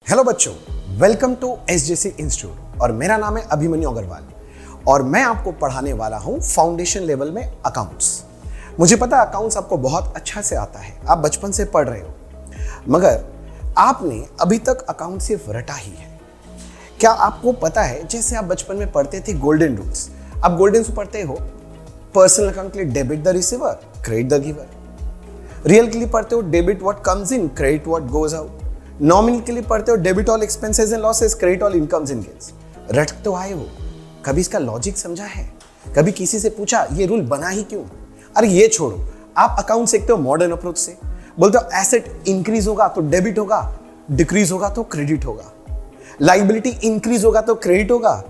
Hello बच्चों, welcome to SJC institute और मेरा नाम है अभिमन्यु अग्रवाल और मैं आपको पढ़ाने वाला हूं फाउंडेशन लेवल में अकाउंट्स। मुझे पता है अकाउंट्स आपको बहुत अच्छा से आता है, आप बचपन से पढ़ रहे हो, मगर आपने अभी तक अकाउंट सिर्फ रटा ही है। क्या आपको पता है जैसे आप बचपन में पढ़ते थे गोल्डन रूल्स, आप गोल्डन रूल्स पढ़ते हो पर्सनल अकाउंट के लिए debit the receiver, credit the giver. Real के लिए पढ़ते हो debit what comes in, credit what goes out. Nominal के लिए पढ़ते हो debit all expenses and losses, credit all incomes and gains. रट तो आए हो, कभी इसका लॉजिक समझा है? कभी किसी से पूछा ये रूल बना ही क्यों? अरे ये छोड़ो, आप अकाउंट सीखते हो मॉडर्न अप्रोच से। बोलते हो एसेट इंक्रीज होगा तो डेबिट होगा, डिक्रीज होगा तो क्रेडिट होगा, लाइबिलिटी इंक्रीज होगा तो क्रेडिट होगा,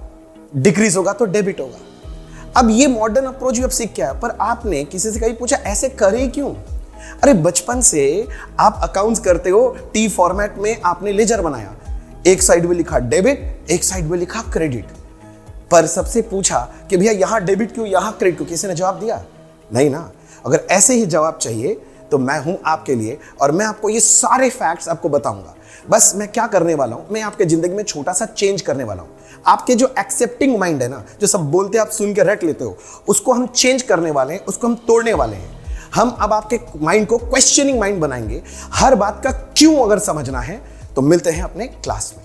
डिक्रीज होगा तो डेबिट होगा। अब ये मॉडर्न अप्रोच भी अब सीख क्या है, पर आपने किसी से कभी पूछा ऐसे करे क्यों? अरे बचपन से आप अकाउंट्स करते हो, टी फॉर्मेट में आपने लेजर बनाया, एक साइड में लिखा डेबिट, एक साइड में लिखा क्रेडिट, पर सबसे पूछा कि भैया यहां डेबिट क्यों, यहां क्रेडिट क्यों? किसी ने जवाब दिया? नहीं ना। अगर ऐसे ही जवाब चाहिए तो मैं हूं आपके लिए और मैं आपको ये सारे फैक्ट्स आपको बताऊंगा। बस मैं क्या करने वाला हूं, मैं आपके जिंदगी में छोटा सा चेंज करने वाला हूं। आपके जो एक्सेप्टिंग माइंड है ना, जो सब बोलते आप सुन के रट लेते हो, उसको हम चेंज करने वाले हैं, उसको हम तोड़ने वाले हैं। हम अब आपके माइंड को क्वेश्चनिंग माइंड बनाएंगे। हर बात का क्यों अगर समझना है तो मिलते हैं अपने क्लास में।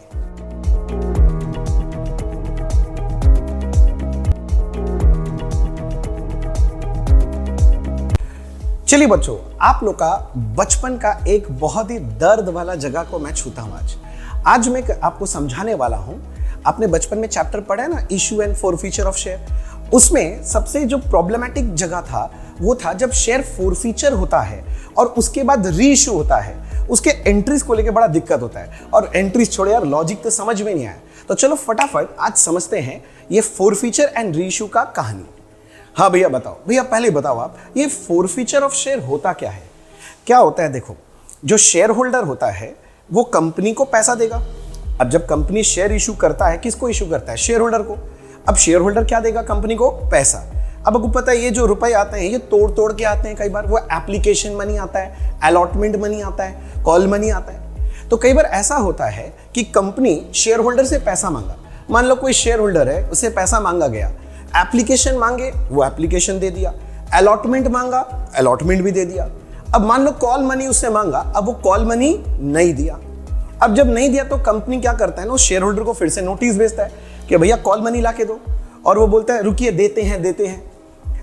चलिए बच्चों, आप लोग का बचपन का एक बहुत ही दर्द वाला जगह को मैं छूता हूं। आज मैं आपको समझाने वाला हूं। आपने बचपन में चैप्टर पढ़ा है ना, issue and forfeiture of share. उसमें सबसे जो प्रॉब्लमेटिक जगह था वो था जब शेयर फोरफीचर होता है और उसके बाद री इशू होता है, उसके एंट्रीज को लेकर बड़ा दिक्कत होता है। और एंट्रीज छोड़े यार, लॉजिक तो समझ में नहीं आया। तो चलो फटाफट आज समझते हैं ये फोरफीचर एंड री इशू का कहानी। हाँ भैया बताओ, भैया पहले बताओ आप, ये फोरफीचर ऑफ शेयर होता क्या है? क्या होता है, देखो, जो शेयर होल्डर होता है वो कंपनी को पैसा देगा। अब जब कंपनी शेयर इशू करता है, किसको इशू करता है? शेयर होल्डर को। अब शेयर होल्डर क्या देगा कंपनी को? पैसा। अब आपको पता है ये जो रुपए आते हैं ये तोड़ तोड़ के आते हैं। कई बार वो एप्लीकेशन मनी आता है, अलॉटमेंट मनी आता है, कॉल मनी आता है। तो कई बार ऐसा होता है कि कंपनी शेयर होल्डर से पैसा मांगा। मान लो कोई शेयर होल्डर है, उसे पैसा मांगा गया, एप्लीकेशन मांगे, वो एप्लीकेशन दे दिया, अलॉटमेंट मांगा, अलॉटमेंट भी दे दिया। अब मान लो कॉल मनी उससे मांगा, अब वो कॉल मनी नहीं दिया। अब जब नहीं दिया तो कंपनी क्या करता है ना, शेयर होल्डर को फिर से नोटिस भेजता है कि भैया कॉल मनी ला के दो, और वो बोलता है रुकिए देते हैं देते हैं।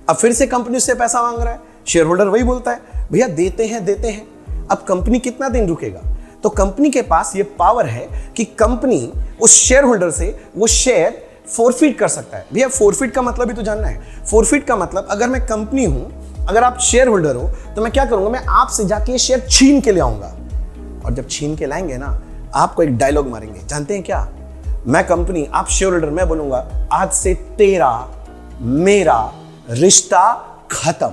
अब फिर से कंपनी उससे पैसा मांग रहा है, शेयर होल्डर वही बोलता है भैया देते हैं देते हैं। अब कंपनी कितना दिन रुकेगा? तो कंपनी के पास ये पावर है कि कंपनी उस शेयर होल्डर से वो शेयर फोरफिट कर सकता है। भैया फोरफिट का मतलब भी तो जानना है। फोरफिट का मतलब, अगर मैं कंपनी हूं, अगर आप शेयर होल्डर हो, तो मैं क्या करूंगा, मैं आपसे जाके ये शेयर छीन के ले आऊंगा। और जब छीन के लाएंगे ना, आपको एक डायलॉग मारेंगे, जानते हैं क्या? मैं कंपनी, आप शेयर होल्डर, मैं बोलूंगा आज से तेरा मेरा रिश्ता खत्म।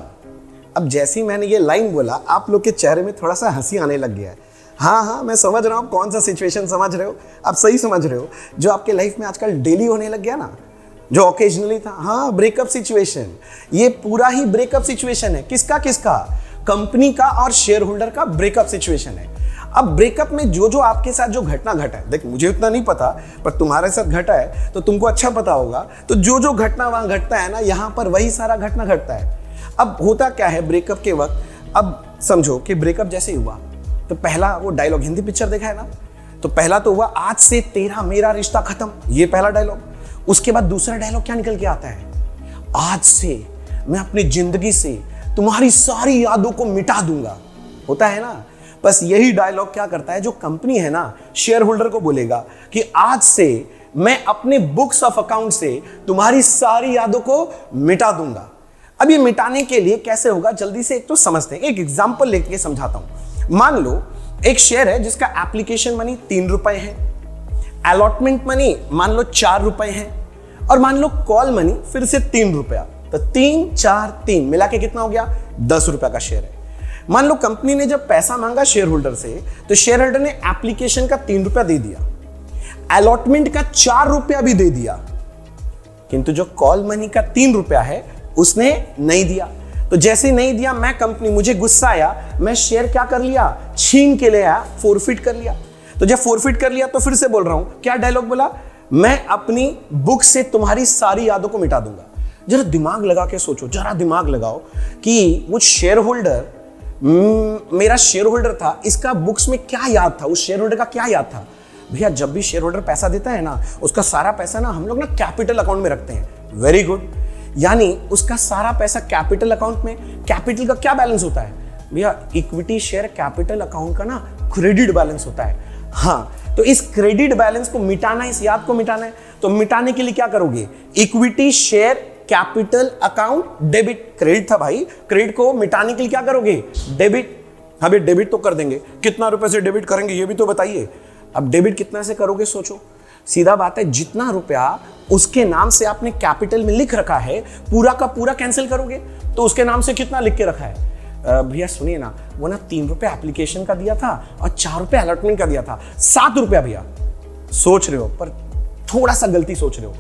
अब जैसे ही मैंने ये लाइन बोला, आप लोग के चेहरे में थोड़ा सा हंसी आने लग गया है। हाँ, मैं समझ रहा हूं कौन सा सिचुएशन समझ रहे हो, आप सही समझ रहे हो, जो आपके लाइफ में आजकल डेली होने लग गया ना, जो ओकेजनली था। हाँ, ब्रेकअप सिचुएशन। ये पूरा ही ब्रेकअप सिचुएशन है। किसका? कंपनी का और शेयर होल्डर का ब्रेकअप सिचुएशन है। अब ब्रेकअप में जो आपके साथ जो घटना घटा है, देख मुझे उतना नहीं पता, पर तुम्हारे साथ घटा है तो तुमको अच्छा पता होगा। तो जो घटना वहां घटता है ना, यहां पर वही सारा घटना घटता है। अब होता क्या है ब्रेकअप के वक्त, अब समझो कि ब्रेकअप जैसे ही हुआ तो पहला वो डायलॉग, हिंदी पिक्चर देखा है ना, तो पहला तो हुआ आज से तेरा मेरा रिश्ता खत्म, ये पहला डायलॉग। उसके बाद दूसरा डायलॉग क्या निकल के आता है? आज से मैं अपनी जिंदगी से तुम्हारी सारी यादों को मिटा दूंगा। होता है ना? बस यही डायलॉग क्या करता है, जो कंपनी है ना, शेयर होल्डर को बोलेगा कि आज से मैं अपने बुक्स ऑफ अकाउंट से तुम्हारी सारी यादों को मिटा दूंगा। अब ये मिटाने के लिए कैसे होगा, जल्दी से एक तो समझते हैं। एक एग्जांपल लेके समझाता हूं। मान लो एक शेयर है जिसका एप्लीकेशन मनी 3 रुपए है, अलॉटमेंट मनी मान लो 4 रुपए है, और मान लो कॉल मनी फिर से 3 रुपया। तो 3 4 3 मिला के कितना हो गया? 10 रुपया का शेयर है। मान लो कंपनी ने जब पैसा मांगा शेयर होल्डर से, तो शेयर होल्डर ने एप्लीकेशन का 3 रुपया दे दिया, अलॉटमेंट का 4 रुपया भी दे दिया, किंतु जो कॉल मनी का 3 रुपया है उसने नहीं दिया। तो जैसे नहीं दिया, मैं कंपनी, मुझे गुस्सा आया, मैं शेयर क्या कर लिया? छीन के ले आया, फोरफिट कर लिया। तो जब फोरफिट कर लिया तो फिर से बोल रहा हूं, क्या डायलॉग बोला, मैं अपनी बुक से तुम्हारी सारी यादों को मिटा दूंगा। जरा दिमाग लगा के सोचो, जरा दिमाग लगाओ कि वो शेयर होल्डर, मेरा शेयर होल्डर था, इसका बुक्स में क्या याद था, उस शेयर होल्डर का क्या याद था। भैया जब भी शेयर होल्डर पैसा देता है ना, उसका सारा पैसा ना हम लोग ना कैपिटल अकाउंट में रखते हैं। वेरी गुड, यानी उसका सारा पैसा कैपिटल अकाउंट में। कैपिटल का क्या बैलेंस होता है भैया, इक्विटी शेयर कैपिटल अकाउंट का ना क्रेडिट बैलेंस होता है। हाँ, तो इस क्रेडिट बैलेंस को मिटाना है, इस याद को मिटाना है, तो मिटाने के लिए क्या करोगे, equity share capital account debit. Credit था भाई, क्रेडिट को मिटाने के लिए क्या करोगे, डेबिट। अभी डेबिट तो कर देंगे, कितना रुपए से डेबिट करेंगे ये भी तो बताइए। अब डेबिट कितना से करोगे सोचो, सीधा बात है, जितना रुपया उसके नाम से आपने कैपिटल में लिख रखा है पूरा का पूरा कैंसिल करोगे, तो उसके नाम से कितना लिख के रखा है भैया सुनिए ना, वो ना 3 रुपए एप्लीकेशन का दिया था और 4 रुपए अलॉटमेंट का दिया था, 7 रुपया भैया। सोच रहे हो पर थोड़ा सा गलती सोच रहे हो,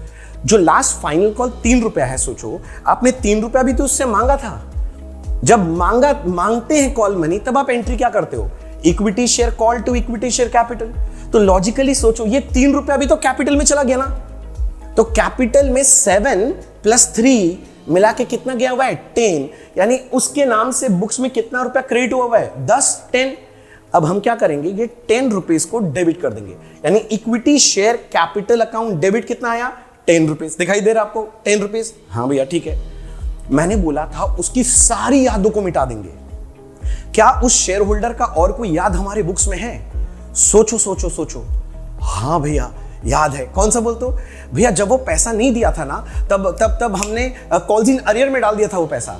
जो लास्ट फाइनल कॉल 3 रुपया है, सोचो आपने 3 रुपया भी तो उससे मांगा था। जब मांगते हैं कॉल मनी तब आप एंट्री क्या करते हो, equity share call to equity share capital. तो लॉजिकली सोचो ये 3 रुपया भी तो कैपिटल में चला गया ना, तो कैपिटल में 7 + 3 मिला के कितना गया हुआ है, 10, यानी उसके नाम से बुक्स में कितना रुपया क्रेडिट हुआ है, 10, 10। अब हम क्या करेंगे, ये 10 रुपीज को डेबिट कर देंगे, यानी equity share capital account debit कितना आया, 10 रुपीज। दिखाई दे रहा आपको 10 रुपीज, हाँ भैया ठीक है। मैंने बोला था उसकी सारी यादों को मिटा देंगे। क्या उस शेयर होल्डर का और कोई याद हमारे बुक्स में है, सोचो सोचो सोचो। हाँ भैया याद है, कौन सा बोलते हो भैया, जब वो पैसा नहीं दिया था ना तब हमने कॉल्स इन अरियर में डाल दिया था वो पैसा।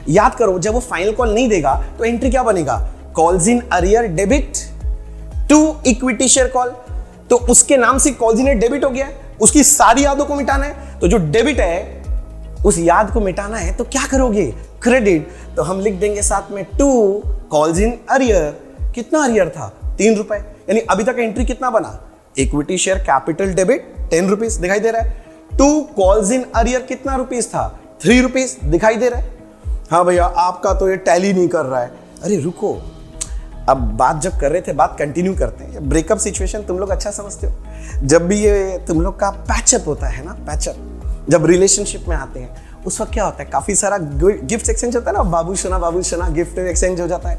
याद करो, जब वो फाइनल कॉल नहीं देगा तो एंट्री क्या बनेगा, calls in arrear debit to equity share call. तो उसके नाम से कॉल्स इन डेबिट हो गया, उसकी सारी यादों को मिटाना है, तो जो डेबिट है उस याद को मिटाना है, तो क्या करोगे, क्रेडिट। तो हम लिख देंगे साथ में 2 कॉल्स इन अरियर। कितना अरियर था, 3 रुपए, यानी अभी तक एंट्री कितना बना, equity share capital debit 10 rupees दिखाई दे रहा है। 2 कॉल्स इन अरियर कितना रुपीज था, 3 रुपीज दिखाई दे रहा है। हाँ भैया आपका तो ये टैली नहीं कर रहा है। अरे रुको, अब बात जब कर रहे थे बात कंटिन्यू करते हैं। ब्रेकअप सिचुएशन तुम लोग अच्छा समझते हो, जब भी ये तुम लोग का पैचअप होता है ना, पैचअप जब रिलेशनशिप में आते हैं उस वक्त क्या होता है, काफी सारा गिफ्ट एक्सचेंज होता है ना, बाबू सोना गिफ्ट एक्सचेंज हो जाता है।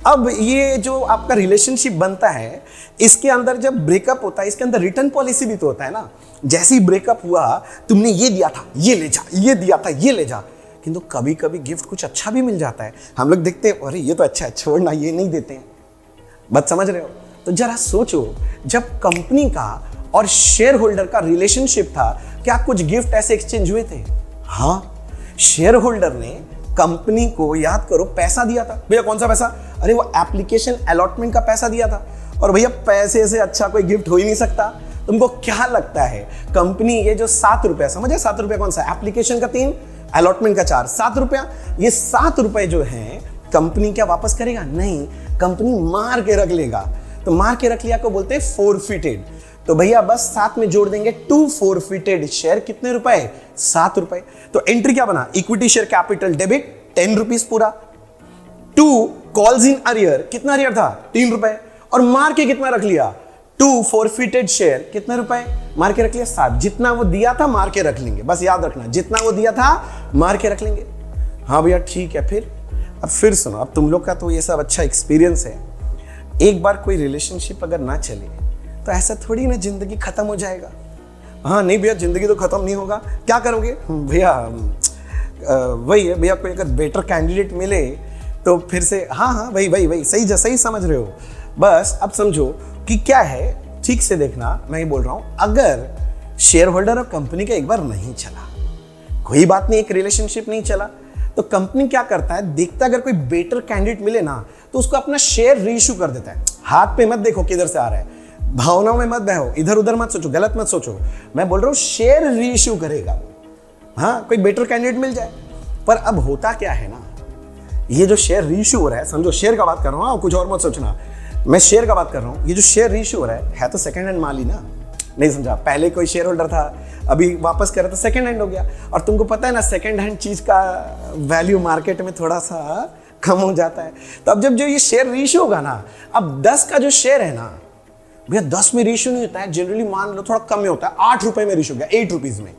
अब ये जो आपका रिलेशनशिप बनता है, इसके अंदर जब ब्रेकअप होता है इसके अंदर रिटर्न पॉलिसी भी तो होता है ना। जैसे ही ब्रेकअप हुआ, तुमने ये दिया था ये ले जा, ये दिया था ये ले जा, किंतु कभी कभी गिफ्ट कुछ अच्छा भी मिल जाता है। हम लोग देखते हैं अरे ये तो अच्छा है, छोड़ना, ये नहीं देते हैं। बात समझ रहे हो? तो जरा सोचो, जब कंपनी का और शेयर होल्डर का रिलेशनशिप था, क्या कुछ गिफ्ट ऐसे एक्सचेंज हुए थे? हाँ, शेयर होल्डर ने कंपनी को, याद करो, पैसा दिया था। भैया कौन सा पैसा? अरे वो एप्लीकेशन अलॉटमेंट का पैसा दिया था। और भैया पैसे से अच्छा कोई गिफ्ट हो ही नहीं सकता। तुमको क्या लगता है, कंपनी ये जो 7 रुपया, समझे 7 रुपया कौन सा, एप्लीकेशन का 3, अलॉटमेंट का 4, 7 रुपया, ये 7 रुपए जो है कंपनी क्या वापस करेगा? नहीं, कंपनी मार के रख लेगा। तो मार के रख लिया को बोलते हैं फोरफिटेड। तो भैया बस साथ में जोड़ देंगे 2 फोरफिटेड शेयर, कितने रुपए? 7 रुपए। तो एंट्री क्या बना, equity share capital debit 10 rupees पूरा। 2 कॉल्स इन अरियर, कितना अरियर था? 3 रुपए। और मार के कितना रख लिया? 2 फोरफिटेड शेयर, कितने रुपए मार के रख लिया? 7। जितना वो दिया था मार के रख लेंगे, बस याद रखना, जितना वो दिया था मार के रख लेंगे। हाँ भैया ठीक है। फिर सुनो, अब तुम लोग का तो ये सब अच्छा एक्सपीरियंस है। एक बार कोई रिलेशनशिप अगर ना चले तो ऐसा थोड़ी ना जिंदगी खत्म हो जाएगा। हाँ नहीं भैया, जिंदगी तो खत्म नहीं होगा। क्या करोगे भैया? वही है भैया, कोई अगर बेटर कैंडिडेट मिले तो फिर से, हाँ वही सही समझ रहे हो। बस अब समझो कि क्या है, ठीक से देखना, मैं ये बोल रहा हूं, अगर शेयर होल्डर और कंपनी का एक बार नहीं चला, कोई बात नहीं, एक रिलेशनशिप नहीं चला, तो कंपनी क्या करता है, देखता अगर कोई बेटर कैंडिडेट मिले ना तो उसको अपना शेयर रीइश्यू कर देता है। हाथ पे मत देखो किधर से आ रहा है, भावनाओं में मत बहो, इधर उधर मत सोचो, गलत मत सोचो। मैं बोल रहा हूं शेयर रीइश्यू करेगा। हाँ, कोई बेटर कैंडिडेट मिल जाए। पर अब होता क्या है ना, ये जो शेयर रीइश्यू हो रहा है, समझो शेयर का बात कर रहा हूँ, कुछ और मत सोचना, मैं शेयर का बात कर रहा हूँ। ये जो शेयर रीइश्यू हो रहा है तो सेकंड हैंड माल ही ना, नहीं समझा? पहले कोई शेयर होल्डर था, अभी वापस करे तो सेकंड हैंड हो गया। और तुमको पता है ना, सेकंड हैंड चीज का वैल्यू मार्केट में थोड़ा सा कम हो जाता है। तो अब जब जो ये शेयर रीइश्यू होगा ना, अब 10 का जो शेयर है ना, भैया 10 में रेशियो नहीं होता है, जनरली मान लो थोड़ा कम में होता है, 8 रुपए में रेशियो गया, 8 रुपीज में।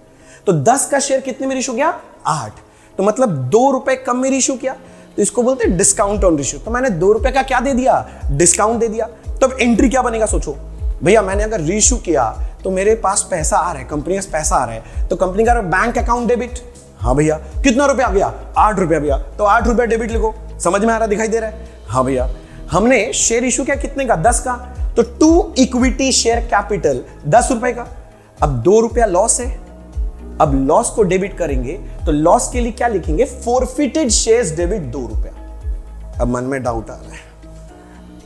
तो 10 का शेयर कितने में रेशियो गया? 8। तो मतलब 2 रुपए कम में रेशियो किया, तो इसको बोलते हैं डिस्काउंट ऑन रेशियो। तो मैंने 2 रुपए का क्या दे दिया? डिस्काउंट दे दिया। तब एंट्री क्या बनेगा सोचो भैया, मैंने अगर रेशियो किया तो मेरे पास पैसा आ रहा है, कंपनी के पास पैसा आ रहा है, तो कंपनी का बैंक अकाउंट डेबिट। हाँ भैया, कितना रुपया आ गया? 8 रुपया भैया, तो 8 रुपया डेबिट लिखो। समझ में आ रहा, दिखाई दे रहा है? हाँ भैया, हमने शेयर इशू किया कितने का? 10 का, तो 2 इक्विटी शेयर कैपिटल 10 रुपए का। अब 2 रुपया लॉस है, अब लॉस को डेबिट करेंगे तो लॉस के लिए क्या लिखेंगे? फॉरफिटेड शेयर्स डेबिट 2 रुपया। अब मन में डाउट आ रहा है,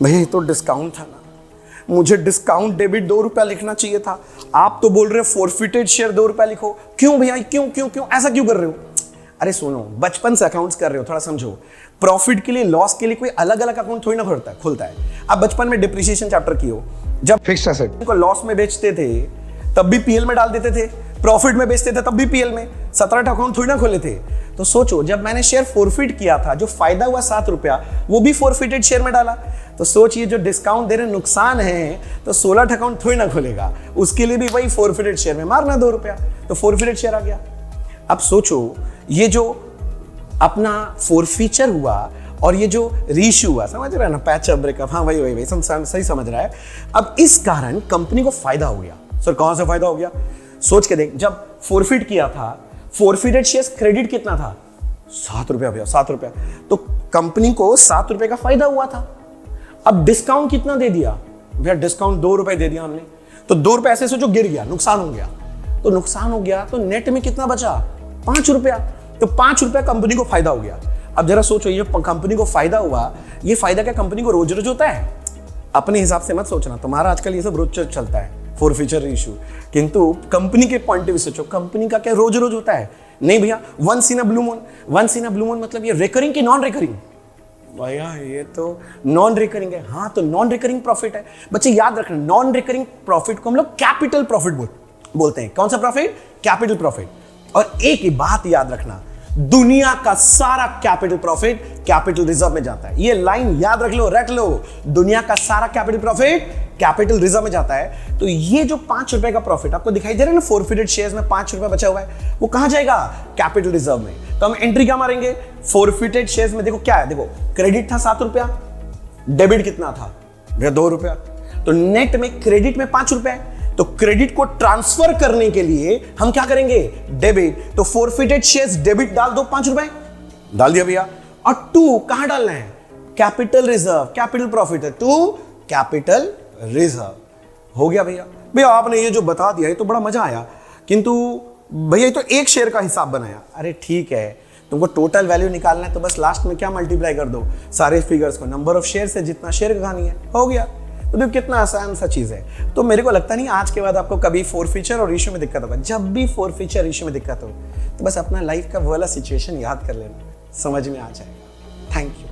भैया ये तो डिस्काउंट था ना, मुझे डिस्काउंट डेबिट 2 रुपया लिखना चाहिए था, आप तो बोल रहे हो फॉरफिटेड शेयर 2 रुपया लिखो। क्यों भैया, क्यों क्यों क्यों ऐसा क्यों कर रहे हो? अरे सुनो, बचपन से अकाउंट्स कर रहे हो, थोड़ा समझो। प्रॉफिट के लिए, लॉस के लिए कोई अलग अलग अकाउंट थोड़ी ना खुलता है। अब बचपन में डिप्रिसिएशन चैप्टर की हो, जब फिक्स्ड एसेट को लॉस में बेचते थे तब भी पीएल में डाल देते थे, प्रॉफिट में बेचते थे तब भी पीएल में। 17 अकाउंट थोड़ी ना खोले थे। तो सोचो, जब मैंने शेयर फॉरफिट किया था, जो फायदा हुआ 7 रुपया, वो भी फॉरफिटेड शेयर में डाला। तो सोचिए, जो डिस्काउंट दे रहे नुकसान है, तो 16 अकाउंट थोड़ी ना खोलेगा, उसके लिए भी वही फॉरफिटेड शेयर में मारना 2 रुपया, तो फॉरफिटेड शेयर आ गया। अब सोचो, ये जो अपना फॉरफीचर हुआ और ये जो रीइश्यू हुआ, समझ रहा है ना, पैचअप ब्रेकअप, हाँ वही सही समझ रहा है। अब इस कारण कंपनी को फायदा हो गया। सर कहां से फायदा हो गया? सोच के देख, जब फॉरफिट किया था, फॉरफिटेड शेयर्स क्रेडिट कितना था? 7 रुपया भैया, 7 रुपया। तो कंपनी को 7 रुपए का फायदा हुआ था। अब डिस्काउंट कितना दे दिया भैया? डिस्काउंट 2 रुपए दे दिया हमने, तो 2 रुपए ऐसे सोचो गिर गया, नुकसान हो गया। तो नुकसान हो गया तो नेट में कितना बचा? 5 रुपया। तो 5 रुपया कंपनी को फायदा हो गया। अब जरा सोचो, ये कंपनी को फायदा हुआ, ये फायदा क्या कंपनी को रोज रोज होता है? अपने हिसाब से मत सोचना, तुम्हारा आजकल ये सब रोज चलता है, फॉरफीचर इशू, किंतु कंपनी के पॉइंट ऑफ व्यू से सोचो, कंपनी का क्या रोज रोज होता है? नहीं भैया, once in a blue moon. Once in a blue moon मतलब ये रिकरिंग की नॉन रिकरिंग? भैया ये तो नॉन रिकरिंग है। हाँ, तो नॉन रिकरिंग प्रॉफिट है। बच्चे याद रखना, नॉन रिकरिंग प्रॉफिट को हम लोग कैपिटल प्रॉफिट बोलते हैं। कौन सा प्रॉफिट? Capital profit. और एक ही बात याद रखना, दुनिया का सारा कैपिटल प्रॉफिट कैपिटल रिजर्व में जाता है। ये लाइन याद रख लो, दुनिया का सारा कैपिटल प्रॉफिट कैपिटल रिजर्व में जाता है। तो ये जो 5 रुपए का प्रॉफिट आपको दिखाई दे रहा है ना, फॉरफिटेड शेयर्स में 5 रुपए बचा हुआ है, वो कहां जाएगा? कैपिटल रिजर्व में। तो हम एंट्री क्या मारेंगे? फॉरफिटेड शेयर्स में देखो क्या है, देखो क्रेडिट था 7 रुपया, डेबिट कितना था भैया? 2 रुपया। तो नेट में क्रेडिट में 5 रुपए, तो क्रेडिट को ट्रांसफर करने के लिए हम क्या करेंगे? डेबिट। तो फॉरफिटेड शेयर्स डेबिट डाल दो, 5 रुपए डाल दिया भैया। और 2 कहां डालना है? Capital reserve. कैपिटल प्रॉफिट है 2 कैपिटल रिजर्व। हो गया भैया। भैया आपने ये जो बता दिया, ये तो बड़ा मजा आया, किंतु भैया ये तो एक शेयर का हिसाब बनाया। अरे ठीक है, तुमको टोटल वैल्यू निकालना है तो बस लास्ट में क्या मल्टीप्लाई कर दो सारे फिगर्स को, नंबर ऑफ शेयर से, जितना शेयर का कहानी है, हो गया। तो देखो कितना आसान सा चीज है। तो मेरे को लगता नहीं आज के बाद आपको कभी फॉरफीचर और इशू में दिक्कत होगा। जब भी फॉरफीचर इशू में दिक्कत हो तो बस अपना लाइफ का वो वाला सिचुएशन याद कर लेना, समझ में आ जाएगा। Thank you.